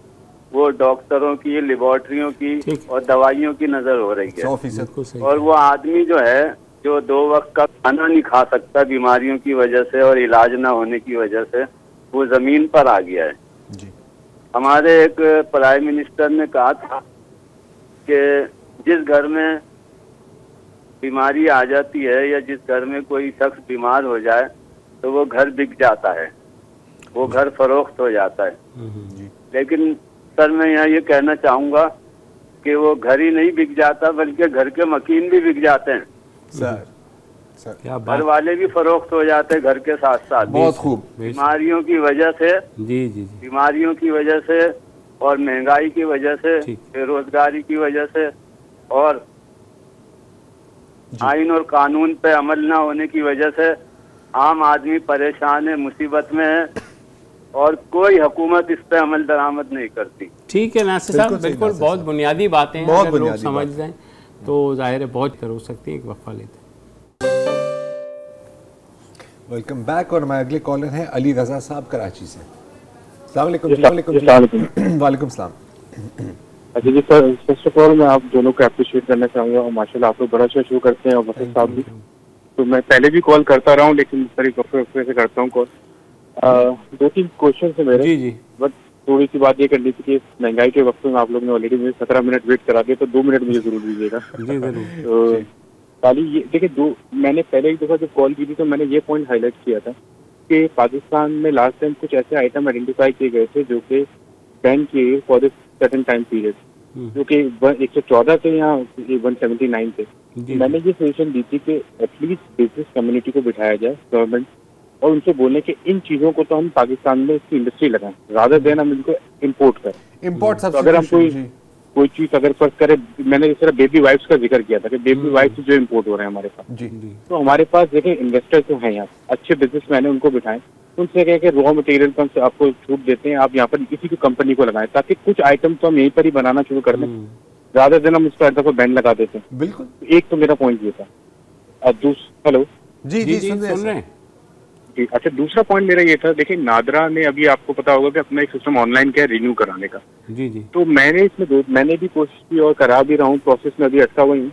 I: वो डॉक्टरों की, लेबोरेटरियों की और दवाइयों की नजर हो रही है।
C: 100%
I: और वो आदमी जो है जो 2 वक्त का खाना नहीं खा सकता बीमारियों की वजह से और इलाज ना होने की वजह से, वो जमीन पर आ गया है
C: जी।
I: हमारे एक प्राइम मिनिस्टर ने कहा था कि जिस घर में बीमारी आ जाती है या जिस घर में कोई शख्स बीमार हो जाए तो वो घर बिक जाता है, वो घर फरोख्त हो जाता है। लेकिन सर मैं यहाँ ये कहना चाहूँगा कि वो घर ही नहीं बिक जाता बल्कि घर के मकीन भी बिक जाते हैं
C: सर।
A: क्या बात।
I: घर वाले भी फरोख्त हो जाते हैं घर के साथ साथ।
C: बहुत खूब।
I: बीमारियों की वजह से,
A: जी,
I: बीमारियों की वजह से और महंगाई की वजह से, बेरोजगारी की वजह से और आइन और कानून पे अमल ना होने की वजह से आम आदमी परेशान है, मुसीबत में है और कोई हुकूमत इस पे अमल दरामद नहीं करती।
A: ठीक है नासिर साहब, बिल्कुल बहुत बुनियादी बातें हैं, अगर लोग समझ जाएं तो जाहिर है बहुत कर हो सकती है। एक वक्फा लेते हैं।
C: Welcome back. और हमारे अगले कॉलर हैं अली रजा साहब कराची से। अस्सलाम वालेकुम। वालेकुम सलाम।
J: अच्छा जी सर, फर्स्ट ऑफ ऑल मैं आप दोनों को अप्रिशिएट करना चाहूँगा और माशाल्लाह आप लोग बड़ा अच्छा शो करते हैं और वफा साहब भी। तो मैं पहले भी कॉल करता रहा हूँ लेकिन सर एक वक्फे से करता हूँ कॉल। 2-3 क्वेश्चन है मेरे।
A: जी।
J: बट थोड़ी सी बात ये करनी थी कि महंगाई के वक्त में आप लोग ने ऑलरेडी मुझे 17 मिनट वेट करा दिया, तो 2 मिनट मुझे जरूर दीजिएगा।
A: जी जरूर।
J: तो खाली ये देखिए, मैंने पहले एक दफ़ा जब कॉल की थी तो मैंने ये पॉइंट हाईलाइट किया था कि पाकिस्तान में लास्ट टाइम कुछ ऐसे आइटम आइडेंटिफाई किए गए थे जो कि बैन किए गए for this certain time period, जो कि 114 थे या 179 थे। मैंने ये सजेशन दी थी कि एटलीस्ट बिजनेस कम्युनिटी को बिठाया जाए गवर्नमेंट और उनसे बोलने कि इन चीजों को तो हम पाकिस्तान में इसकी इंडस्ट्री लगाएं रादर देन हम इनको इम्पोर्ट करें।
C: इम्पोर्ट
J: तो अगर हम कोई चीज अगर फर्स्ट करें, मैंने जिस तरह बेबी वाइप्स का जिक्र किया था कि बेबी वाइप्स जो इम्पोर्ट हो रहे हैं हमारे पास
C: जी।
J: तो हमारे पास देखें इन्वेस्टर तो हैं यहाँ, अच्छे बिजनेसमैन हैं, उनको बिठाएं, उनसे कहें कि रॉ मटेरियल पर हम आपको छूट देते हैं, आप यहाँ पर किसी की कंपनी को लगाएं ताकि कुछ आइटम तो हम यहीं पर ही बनाना शुरू कर दें ज्यादा दिन हम उसका दफा बैन लगा देते हैं।
C: बिल्कुल।
J: एक तो मेरा पॉइंट ये था। हेलो
C: जी सुन रहे हैं
J: जी। अच्छा, दूसरा पॉइंट मेरा ये था, देखिए नादरा ने अभी आपको पता होगा कि अपना एक सिस्टम ऑनलाइन क्या रिन्यू कराने का।
A: जी।
J: तो मैंने इसमें मैंने भी कोशिश की और करा भी रहा हूँ, प्रोसेस में अभी अटका हुआ हूँ,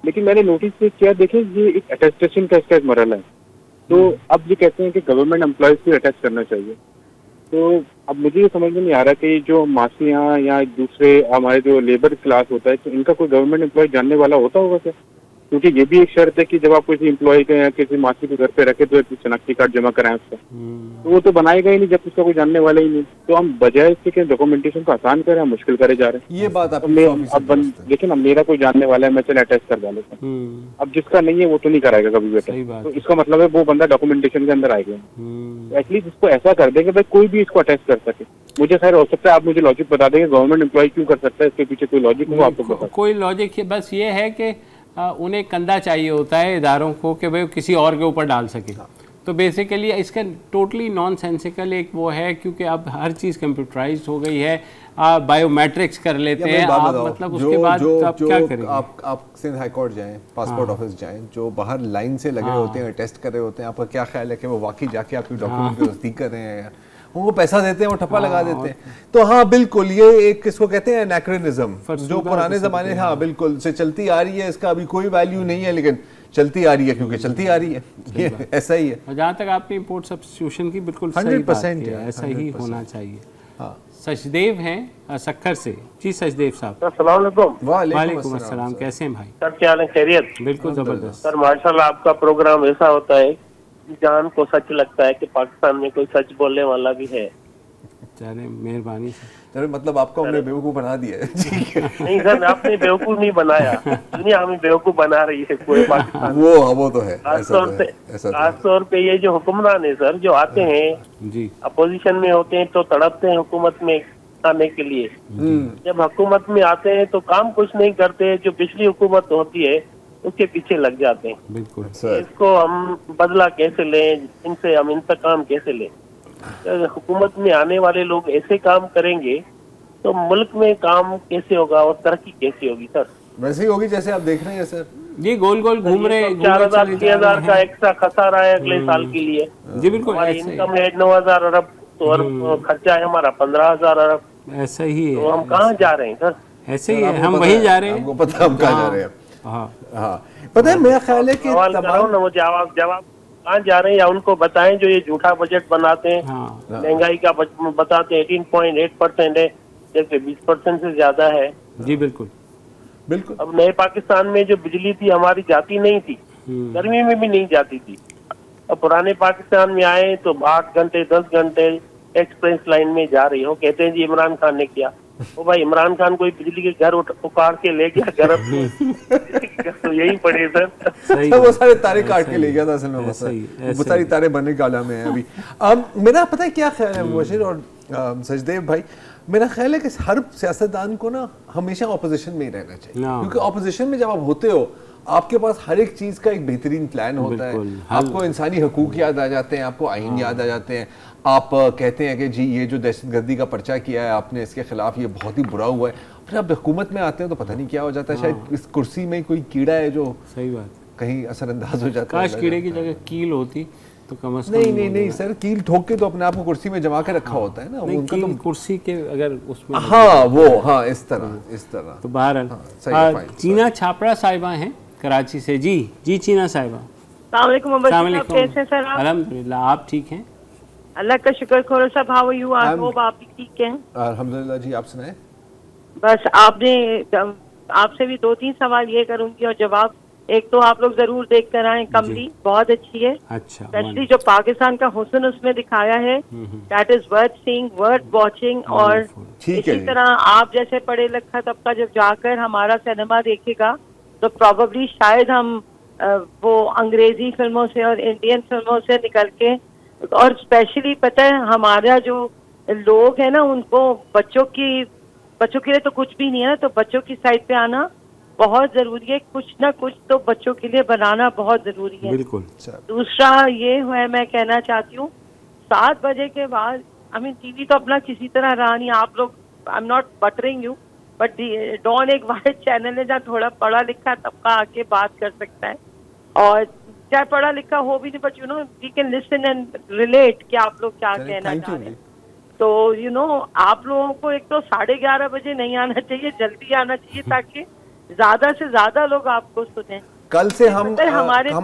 J: लेकिन मैंने नोटिस किया देखिए ये एक अटेस्टेशन का इसका एक मरहला है। तो अब ये कहते हैं कि गवर्नमेंट एम्प्लॉयज को अटेस्ट करना चाहिए। तो अब मुझे ये समझ में नहीं आ रहा कि जो माफिया या दूसरे हमारे जो लेबर क्लास होता है तो इनका कोई गवर्नमेंट एम्प्लॉय जानने वाला होता होगा क्या? क्योंकि ये भी एक शर्त है कि जब आप किसी एम्प्लॉय के या किसी मासी को घर पे रखे तो एक शनाख्ती कार्ड जमा कराएं उसका, तो वो तो बनाएगा ही नहीं जब उसका कोई जानने वाला ही नहीं। तो हम बजाय इसके कि डॉक्यूमेंटेशन को आसान करें, हम मुश्किल करे जा रहे हैं।
C: ये बात आप
J: लेकिन अब मेरा कोई जानने वाला है, मैं चले अटैच करवा लेता हूँ। अब जिसका नहीं है वो तो नहीं कराएगा कभी भी अटैच, तो इसका मतलब है वो बंदा डॉक्यूमेंटेशन के अंदर आएगा। एटलीस्ट इसको ऐसा कर देंगे भाई कोई भी इसको अटैच कर सके। मुझे खैर हो सकता है आप मुझे लॉजिक बता देंगे गवर्नमेंट एम्प्लॉय क्यों कर सकता है, इसके पीछे कोई लॉजिक हो आपको बता।
A: कोई लॉजिक बस ये है कि उन्हें कंधा चाहिए होता है इदारों को कि भाई किसी और के ऊपर डाल सके। तो बेसिकली इसका टोटली नॉन सेंसिकल एक वो है, क्योंकि अब हर चीज़ कंप्यूटराइज्ड हो गई है, बायोमेट्रिक्स कर लेते हैं आप, मतलब उसके बाद आप क्या करेंगे?
C: आप सिंध हाई कोर्ट जाएं, पासपोर्ट ऑफिस जाएं, जो बाहर लाइन से लगे होते हैं, टेस्ट कर रहे होते हैं, आपका क्या ख्याल है कि वो वाकई जाके आपकी डॉक्यूमेंट की तस्दीक कर रहे हैं? उनको पैसा देते हैं, वो ठप्पा लगा देते हैं। तो हाँ बिल्कुल, ये एक किसको कहते हैं एनाक्रोनिज्म, जो पुराने जमाने हाँ बिल्कुल से चलती आ रही है, इसका अभी कोई वैल्यू नहीं है लेकिन चलती आ रही है क्योंकि चलती आ रही है, ये ऐसा ही है।
A: और जहाँ तक आपने इम्पोर्ट सब्स्टिट्यूशन की बिल्कुल 100% ऐसा ही होना चाहिए। हाँ, सचदेव हैं सक्खर से। जी सचदेव साहब,
K: अस्सलाम वालेकुम।
A: वालेकुम अस्सलाम, कैसे हैं भाई?
K: सर क्या हाल है, खैरियत?
A: बिल्कुल जबरदस्त
K: सर, माशाल्लाह आपका प्रोग्राम ऐसा होता है जान को सच लगता है कि पाकिस्तान में कोई सच बोलने वाला भी है।
A: चले मेहरबानी
C: सर, मतलब आपको हमने बेवकूफ बना दिया है।
K: नहीं सर, आपने बेवकूफ नहीं बनाया, दुनिया हमें बेवकूफ बना रही है पूरे पाकिस्तान।
C: वो तो है,
K: खासतौर पे ये जो हुक्मरान है सर, जो आते हैं
A: जी
K: अपोजिशन में होते हैं तो तड़पते हैं हुकूमत में आने के लिए, जब हुकूमत में आते हैं तो काम कुछ नहीं करते, जो पिछली हुकूमत होती है उसके पीछे लग जाते हैं।
A: बिल्कुल,
K: इसको हम बदला कैसे लें, इनसे हम इंतकाम कैसे लें? हुकूमत में आने वाले लोग ऐसे काम करेंगे तो मुल्क में काम कैसे होगा और तरक्की कैसे होगी? सर
C: वैसे ही होगी जैसे आप देख रहे हैं सर,
A: ये गोल गोल घूम रहे हैं।
K: 4,000-6,000 का एक्स्ट्रा खसारा है अगले साल के लिए।
A: जी बिल्कुल,
K: हमारी इनकम है 9,000 अरब, तो और खर्चा है हमारा 15,000 अरब।
A: ऐसा ही है।
K: तो हम कहाँ जा रहे हैं सर?
A: ऐसे ही हम वहीं जा रहे हैं,
C: हमको पता हम कहाँ जा रहे हैं।
A: हाँ
C: पता है, मेरा ख्याल है कि
K: जवाब कहाँ जा रहे हैं या उनको बताएं जो ये झूठा बजट बनाते हैं। महंगाई का बताते हैं 18.8% है, जैसे 20% से ज्यादा है।
A: जी बिल्कुल
C: बिल्कुल।
K: अब नए पाकिस्तान में जो बिजली थी हमारी जाती नहीं थी, गर्मी में भी नहीं जाती थी। अब पुराने पाकिस्तान में आए तो 8 घंटे 10 घंटे एक्सप्रेस लाइन में जा रही हो, कहते हैं जी इमरान खान ने किया। ओ भाई, इमरान खान कोई बिजली के घर उखाड़ के ले गया घर तो यही पड़े सर।
C: वो सारे तारे काट के ले गया था असल में, वो सारी तारे बनने का आलम है अभी। मेरा पता है क्या ख्याल है मुबशिर और सचदेव भाई, मेरा ख्याल है कि हर सियासतदान को ना हमेशा ऑपोजिशन में ही रहना चाहिए, क्योंकि ऑपोजिशन में जब आप होते हो आपके पास हर एक चीज़ का एक बेहतरीन प्लान होता है। आपको इंसानी हकूक याद आ जाते हैं, आपको आइन याद आ जाते हैं, आप कहते हैं कि जी ये जो दहशतगर्दी का पर्चा किया है आपने, इसके खिलाफ ये बहुत ही बुरा हुआ है। फिर आप हुकूमत में आते हैं तो पता नहीं क्या हो जाता है, शायद इस कुर्सी में कोई कीड़ा है जो
A: सही बात
C: कहीं असरअंदाज हो जाता है।
A: काश कीड़े की जगह कील होती तो कम से
C: कम। नहीं सर, कील ठोक के तो अपने आप को कुर्सी में जमा के रखा होता है ना, उनका तो
A: कुर्सी के अगर उसमें
C: हाँ इस तरह
A: तो बहरहाल। चीना छापड़ा साहिबा हैं कराची से। जी चीना साहिबा,
H: कैसे सर?
A: अल्हम्दुलिल्लाह, आप ठीक हैं?
H: अल्लाह का शुक्र। खोरो साहब, how are you? I hope आप ठीक हैं।
C: अल्हम्दुलिल्लाह जी, आप सुनाएं।
H: बस आपसे भी 2-3 सवाल ये करूंगी और जवाब। एक तो आप लोग जरूर देख कर आए, कमली बहुत अच्छी है।
A: अच्छा,
H: स्पेशली जो पाकिस्तान का हुस्न उसमें दिखाया है, that is worth seeing, worth watching. और इसी तरह आप जैसे पढ़े लिखा तबका जब जाकर हमारा सिनेमा देखेगा तो प्रोबेबली शायद हम वो अंग्रेजी फिल्मों से और इंडियन फिल्मों से निकल के, और स्पेशली पता है हमारा जो लोग है ना, उनको बच्चों के लिए तो कुछ भी नहीं है ना, तो बच्चों की साइड पे आना बहुत जरूरी है। कुछ ना कुछ तो बच्चों के लिए बनाना बहुत जरूरी है।
A: बिल्कुल।
H: दूसरा ये है, मैं कहना चाहती हूँ 7 बजे के बाद टीवी तो अपना किसी तरह रहा नहीं। आप लोग, I am not buttering you, but Dawn एक वाहिद चैनल है जहाँ थोड़ा पढ़ा लिखा तबका आके बात कर सकता है, और चाहे पढ़ा लिखा हो भी नहीं, but you know we can listen and relate कि आप लोग क्या कहना चाह रहे हैं। तो यू नो आप लोगों को एक तो 11:30 बजे नहीं आना चाहिए, जल्दी आना चाहिए ताकि ज्यादा से ज्यादा लोग आपको सुने।
C: कल से हम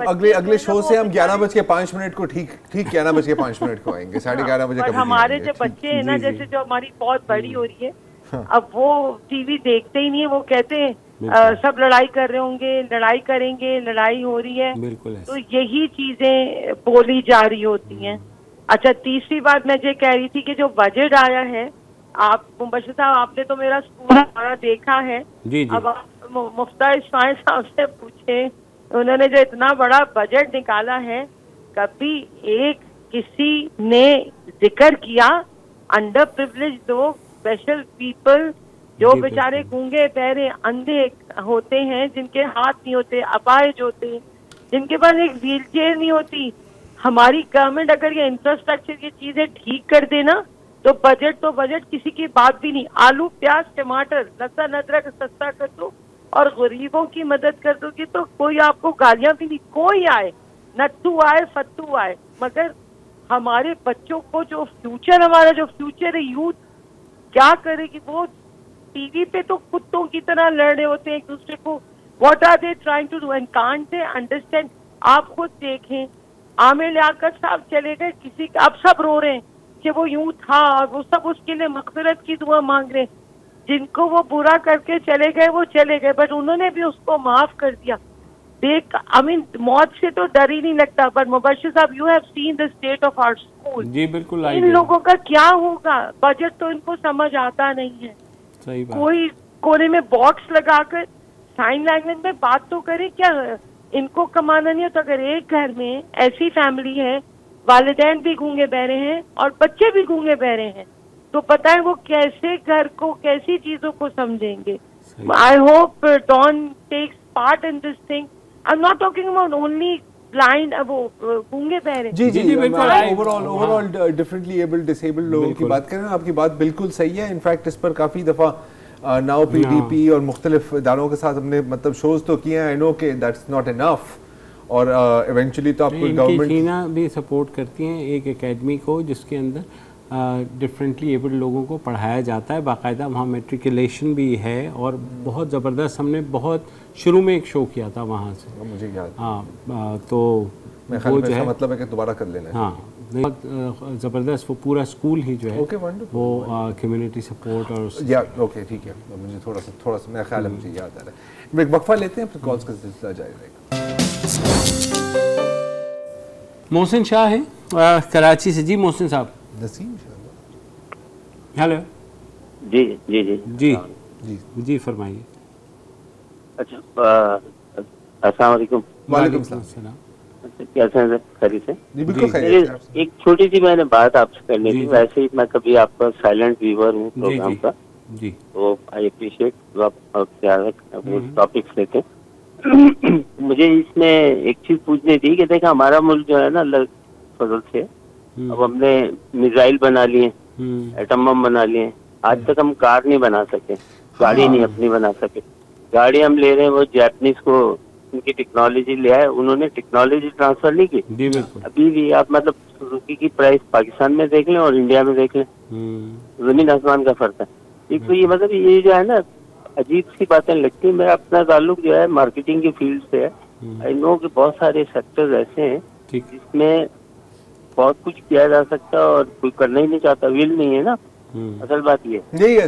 C: अगले शो से हम 11:05 को ठीक 11:05 को आएंगे, 11:30 बजे।
H: हमारे जो बच्चे हैं ना, जैसे जो हमारी बहुत बड़ी हो रही है, अब वो टीवी देखते ही नहीं है। वो कहते हैं सब लड़ाई कर रहे होंगे, लड़ाई करेंगे, लड़ाई हो रही है,
A: बिल्कुल
H: तो यही चीजें बोली जा रही होती हैं। अच्छा, तीसरी बात मैं ये कह रही थी कि जो बजट आया है, आप मुबश्शिर साहब आपने तो मेरा स्कूल हमारा देखा है,
A: जी जी।
H: अब आप मुफ्ता इस्माइल साहब से पूछे, उन्होंने जो इतना बड़ा बजट निकाला है, कभी एक किसी ने जिक्र किया अंडर प्रिविलेज लोग, स्पेशल पीपल जो बेचारे गूंगे बहरे अंधे होते हैं, जिनके हाथ नहीं होते, अपाहिज होते हैं, जिनके पास एक व्हील चेयर नहीं होती। हमारी गवर्नमेंट अगर ये इंफ्रास्ट्रक्चर ये चीजें ठीक कर देना तो बजट किसी की बात भी नहीं। आलू प्याज टमाटर लहसुन अदरक सस्ता कर दो और गरीबों की मदद कर दोगे तो कोई आपको गालियां भी नहीं, कोई आए नट्टू आए फत्तू आए, मगर हमारे बच्चों को जो फ्यूचर, हमारा जो फ्यूचर है यूथ क्या करेगी? वो टीवी पे तो कुत्तों की तरह लड़ रहे होते हैं एक दूसरे को। What are they trying to do and can't they understand? आप खुद देखें, आमिर लियाकत साहब चले गए, किसी अब सब रो रहे हैं कि वो यूं था, वो सब उसके लिए मग़फ़िरत की दुआ मांग रहे हैं। जिनको वो बुरा करके चले गए वो चले गए, बट उन्होंने भी उसको माफ कर दिया। देख, आई मीन मौत से तो डर ही नहीं लगता। बट मुबश्शिर साहब, you have seen the state of our school.
A: जी बिल्कुल।
H: इन लोगों का क्या होगा? बजट तो इनको समझ आता नहीं है।
A: सही बात।
H: कोई कोने में बॉक्स लगाकर साइन लैंग्वेज में बात तो करे, क्या इनको कमाना नहीं है? तो अगर एक घर में ऐसी फैमिली है, वालिदैन भी गूंगे बहरे हैं और बच्चे भी गूंगे बहरे हैं, तो पता है वो कैसे घर को, कैसी चीजों को समझेंगे। I hope Dawn takes part in this thing. I am not talking about only blind, वो गूंगे बहरे।
C: जी जी, ओवरऑल डिफरेंटली एबल्ड डिसेबल्ड लोगों की बात कर रहे हैं। आपकी बात बिल्कुल सही है। इनफैक्ट इस पर काफ़ी दफ़ा नाउ पीडीपी और मुख्तलिफ इदारों के साथ हमने मतलब शोज तो किए हैं। आई नो कि दैट्स नॉट इनफ, और इवेंचुअली तो आपको गवर्नमेंट
A: चीना भी सपोर्ट करती हैं एक एकेडमी को जिसके अंदर डिफरेंटली एबल्ड लोगों को पढ़ाया जाता है बाकायदा। वहाँ मेट्रिकुलेशन भी है और बहुत ज़बरदस्त। हमने बहुत शुरू में एक शो किया था वहाँ से,
C: मुझे याद।
A: हाँ, तो
C: वो जो है मतलब है कि दोबारा कर लेना है।
A: हाँ, बहुत ज़बरदस्त। वो पूरा स्कूल ही जो है वो कम्युनिटी सपोर्ट और
C: या ओके ठीक है। मुझे थोड़ा सा मेरा ख्याल है, मुझे याद आ रहा है। एक वक्फा लेते हैं, फिर कॉल्स का सिलसिला जारी रहेगा।
A: मोहसिन शाह है कराची से। जी मोहसिन साहब।
C: नसीम शाह।
A: हेलो।
L: जी जी जी
A: जी जी जी फरमाइए।
L: अच्छा, अस्सलाम वालेकुम।
C: वालेकुम सलाम।
L: कैसे हैं? खैरियत से?
C: जी बिल्कुल खैरियत से।
L: एक छोटी सी मैंने बात आपसे करनी थी। वैसे ही मैं कभी आपका साइलेंट व्यूअर हूँ प्रोग्राम का,
A: जी, तो
L: आई अप्रिशिएट आप टॉपिक्स लेते। मुझे इसमें एक चीज पूछनी थी कि देखा हमारा मुल्क जो है ना, अल्लाह फजल से अब हमने मिसाइल बना लिए, एटम बम बना लिए। आज तक हम कार नहीं बना सके, गाड़ी नहीं अपनी बना सके। गाड़ी हम ले रहे हैं, वो जापानीज को उनकी टेक्नोलॉजी ले आए, उन्होंने टेक्नोलॉजी ट्रांसफर नहीं की। अभी भी आप मतलब सुजुकी की प्राइस पाकिस्तान में देख लें और इंडिया में देख लें, जमीन आसमान का फर्क है। एक तो ये मतलब ये जो है ना अजीब सी बातें लगती है। मेरा अपना ताल्लुक जो है मार्केटिंग की फील्ड से है। आई नो कि बहुत सारे सेक्टर्स ऐसे हैं जिसमें बहुत कुछ किया जा सकता है और कोई करना ही नहीं चाहता, विल नहीं है ना। असल बात ये
C: यही है,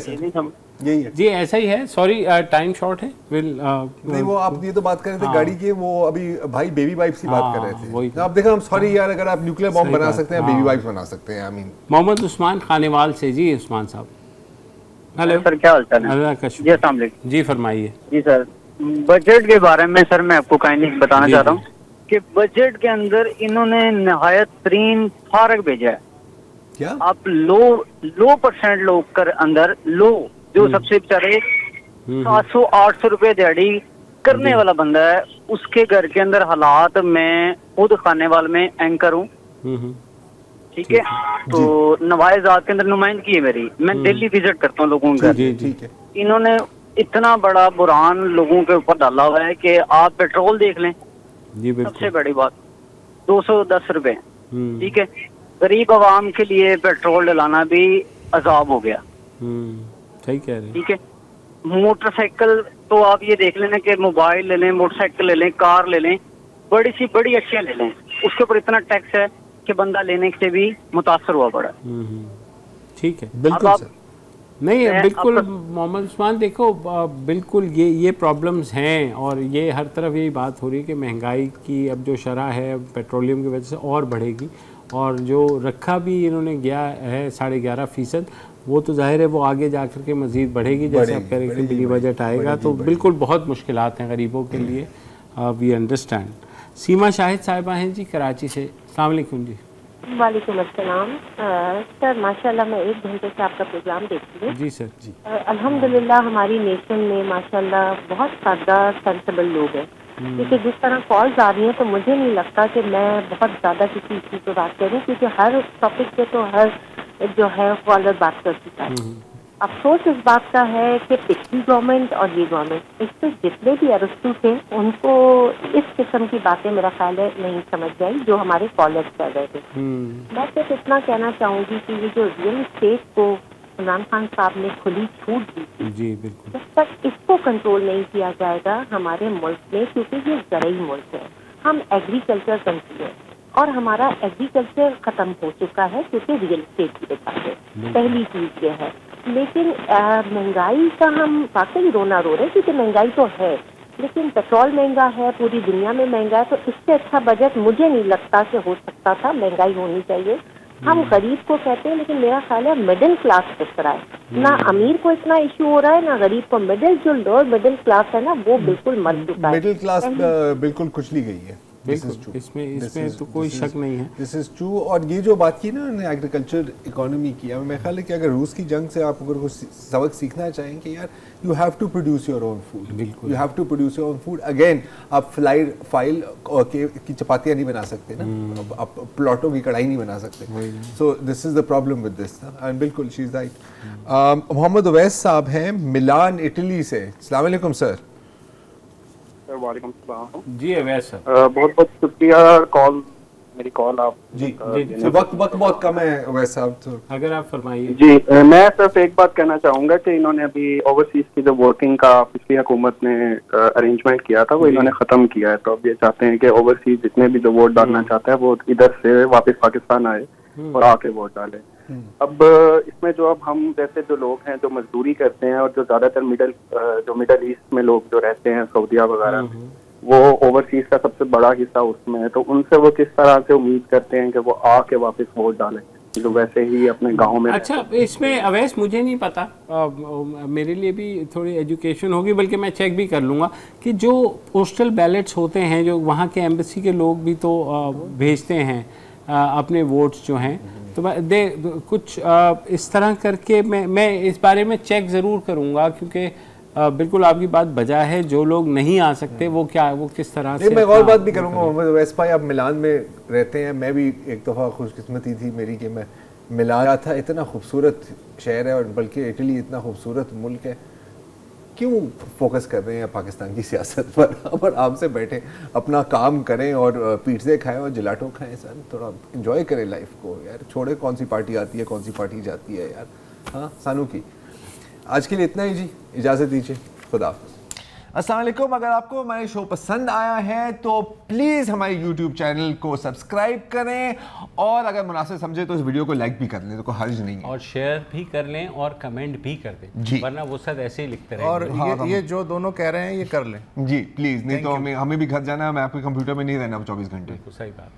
C: यही है
A: जी, ऐसा ही है। सॉरी टाइम शॉर्ट है।
C: नहीं, वो आप ये तो बात कर रहे थे गाड़ी की, वो अभी भाई बेबी वाइफ्स की बात कर रहे थे। आप देखा, हम सॉरी यार, अगर आप न्यूक्लियर बॉम्ब बना सकते हैं, बेबी वाइफ्स बना सकते हैं। आई मीन
A: मोहम्मद उस्मान खानेवाल से। जी उस्मान साहब। हेलो
M: सर, क्या हाल चाल है? जी अस्सलाम वालेकुम।
A: जी फरमाइए।
M: जी सर, बजट के बारे में सर मैं आपको काइंडली बताना चाहता हूँ कि बजट के अंदर इन्होंने निहायत तरीन फारग भेजा है।
C: क्या?
M: आप लो परसेंट लोग कर अंदर लो, जो सबसे बेचारे 700-800 रुपए दिहाड़ी करने वाला बंदा है, उसके घर के अंदर हालात, मैं खुद खानेवाल में एंकर हूँ, ठीक है। तो नवाज आज़ाद के अंदर नुमाइंदगी है मेरी, मैं डेली विजिट करता हूँ लोगों के घर।
C: ठीक है।
M: इन्होंने इतना बड़ा बुरहान लोगों के ऊपर डाला हुआ है कि आप पेट्रोल देख लें, सबसे बड़ी बात 210 रुपए, ठीक है। गरीब आवाम के लिए पेट्रोल डलाना भी अजाब हो गया,
A: सही कह रहे हैं,
M: ठीक है। मोटरसाइकिल तो आप ये देख लेना कि मोबाइल ले लें, मोटरसाइकिल ले लें, कार ले लें, बड़ी सी बड़ी अच्छी ले लें, उसके ऊपर इतना टैक्स है कि बंदा लेने से भी मुतासर हुआ पड़ा।
A: ठीक है,
C: बिल्कुल सर।
A: नहीं बिल्कुल मोहम्मद उस्मान, देखो बिल्कुल ये प्रॉब्लम्स हैं और ये हर तरफ यही बात हो रही है कि महंगाई की अब जो शरह है पेट्रोलियम की वजह से और बढ़ेगी, और जो रखा भी इन्होंने गया है 11.5%, वो तो जाहिर है वो आगे जाकर के मज़ीद बढ़ेगी, जैसे आप कह रहे हैं कि मिनी बजट आएगा तो बिल्कुल बहुत मुश्किलात हैं गरीबों के लिए, वी अंडरस्टैंड। सीमा शाहिद साहिबा हैं जी कराची से, अस्सलाम वालेकुम जी।
N: वालेकुम अस्सलाम। सर माशाल्लाह मैं 1 घंटे से आपका प्रोग्राम देखती हूँ।
A: जी सर जी।
N: अल्हम्दुलिल्लाह हमारी नेशन में माशाल्लाह बहुत सादा सेंसिबल लोग हैं, क्योंकि जिस तरह कॉल्स आ रही हैं तो मुझे नहीं लगता कि मैं बहुत ज़्यादा किसी चीज़ पर बात करूँ, क्योंकि हर टॉपिक पे तो हर जो है कॉलर बात कर चुका है। अफसोस इस बात का है कि पिछली गवर्नमेंट और ये गवर्नमेंट, इससे जितने भी अरस्तु थे उनको इस किस्म की बातें मेरा ख्याल है नहीं समझ आई जो हमारे कॉलर्स कर रहे थे। मैं सिर्फ इतना कहना चाहूँगी कि ये जो रियल एस्टेट को इमरान खान साहब ने खुली छूट दी थी,
A: जी बिल्कुल,
N: जब तक इसको कंट्रोल नहीं किया जाएगा हमारे मुल्क में, क्योंकि ये ज़रूरी मुल्क है, हम एग्रीकल्चर कंट्री है और हमारा एग्रीकल्चर ख़त्म हो चुका है क्योंकि रियल एस्टेट की वजह से। पहली चीज़ ये है। लेकिन महंगाई का हम वाकई रोना रो रहे हैं, क्योंकि महंगाई तो है, लेकिन पेट्रोल महंगा है, पूरी दुनिया में महंगा है, तो इससे अच्छा बजट मुझे नहीं लगता कि हो सकता था। महंगाई होनी चाहिए, हम गरीब को कहते हैं, लेकिन मेरा ख्याल है मिडिल क्लास किस तरह है, ना अमीर को इतना इशू हो रहा है ना गरीब को, जो लोअर मिडिल क्लास है ना वो बिल्कुल मर चुका है।
C: मिडिल क्लास बिल्कुल कुचली गई है,
A: इसमें तो कोई शक नहीं है,
C: दिस इज ट्रू। और ये जो बात की ना उन्होंने एग्रीकल्चर इकोनॉमी की, मेरा ख्याल है कि अगर रूस की जंग से आप अगर कुछ सबक सीखना चाहें कि यार you have to produce your own food, you have to produce your own food. Again आप फाइल की चपातियाँ नहीं बना सकते ना, आप प्लॉटों की कढ़ाई नहीं बना सकते। So this is the problem with this, and बिल्कुल she is right. Mohammad Uvais साहब हैं मिलान इटली से, अस्सलाम वालेकुम सर।
O: वालेकुम सलाम
A: जी अवैस सर,
O: बहुत बहुत शुक्रिया मेरी कॉल आप
C: जी वक्त बहुत कम है अवैस साहब, तो
A: अगर आप फरमाइए।
O: जी मैं सिर्फ एक बात कहना चाहूँगा कि इन्होंने अभी ओवरसीज की जो वोटिंग का पिछली हुकूमत ने अरेंजमेंट किया था वो इन्होंने ख़त्म किया है, तो अब ये चाहते हैं कि ओवरसीज जितने भी जो वोट डालना चाहते हैं वो इधर से वापस पाकिस्तान आए और आके वोट डाले। अब इसमें जो अब हम जैसे जो लोग हैं जो मजदूरी करते हैं और जो ज्यादातर मिडल ईस्ट में लोग जो रहते हैं सऊदीया वगैरह, वो ओवरसीज का सबसे बड़ा हिस्सा उसमें है, तो उनसे वो किस तरह से उम्मीद करते हैं कि वो आके वापस वोट डालें जो वैसे ही अपने गांव में।
A: अच्छा इसमें अवैस मुझे नहीं पता, मेरे लिए भी थोड़ी एजुकेशन होगी, बल्कि मैं चेक भी कर लूँगा कि जो पोस्टल बैलेट्स होते हैं जो वहाँ के एम्बेसी के लोग भी तो भेजते हैं अपने वोट्स जो हैं, तो कुछ इस तरह करके मैं इस बारे में चेक ज़रूर करूँगा, क्योंकि बिल्कुल आपकी बात बजा है, जो लोग नहीं आ सकते वो किस तरह से।
C: मैं और बात भी करूँगा मोहम्मद उवैस भाई, आप मिलान में रहते हैं, मैं भी एक दफ़ा खुशकिस्मती थी मेरी कि मैं मिलान गया था, इतना खूबसूरत शहर है और बल्कि इटली इतना खूबसूरत मुल्क है, क्यों फोकस कर रहे हैं पाकिस्तान की सियासत पर आराम से बैठे अपना काम करें और पिज़्ज़े खाएं और जिलाटो खाएं सर, थोड़ा एंजॉय करें लाइफ को यार, छोड़े कौन सी पार्टी आती है कौन सी पार्टी जाती है यार। हाँ सानू की आज के लिए इतना ही जी, इजाज़त दीजिए, खुदा हाफ़िज़। अस्सलाम वालेकुम। अगर आपको हमारे शो पसंद आया है तो प्लीज़ हमारे YouTube चैनल को सब्सक्राइब करें और अगर मुनासिब समझे तो इस वीडियो को लाइक भी कर लें, तो कोई हर्ज नहीं है, और
A: शेयर भी कर लें और कमेंट भी कर दें जी, वरना वो सब ऐसे ही लिखते रहेंगे।
P: और ये जो दोनों कह रहे हैं ये कर लें
C: जी प्लीज़, नहीं तो हमें भी घर जाना है, मैं आपके कंप्यूटर में नहीं रहना 24 घंटे।
A: सही बात।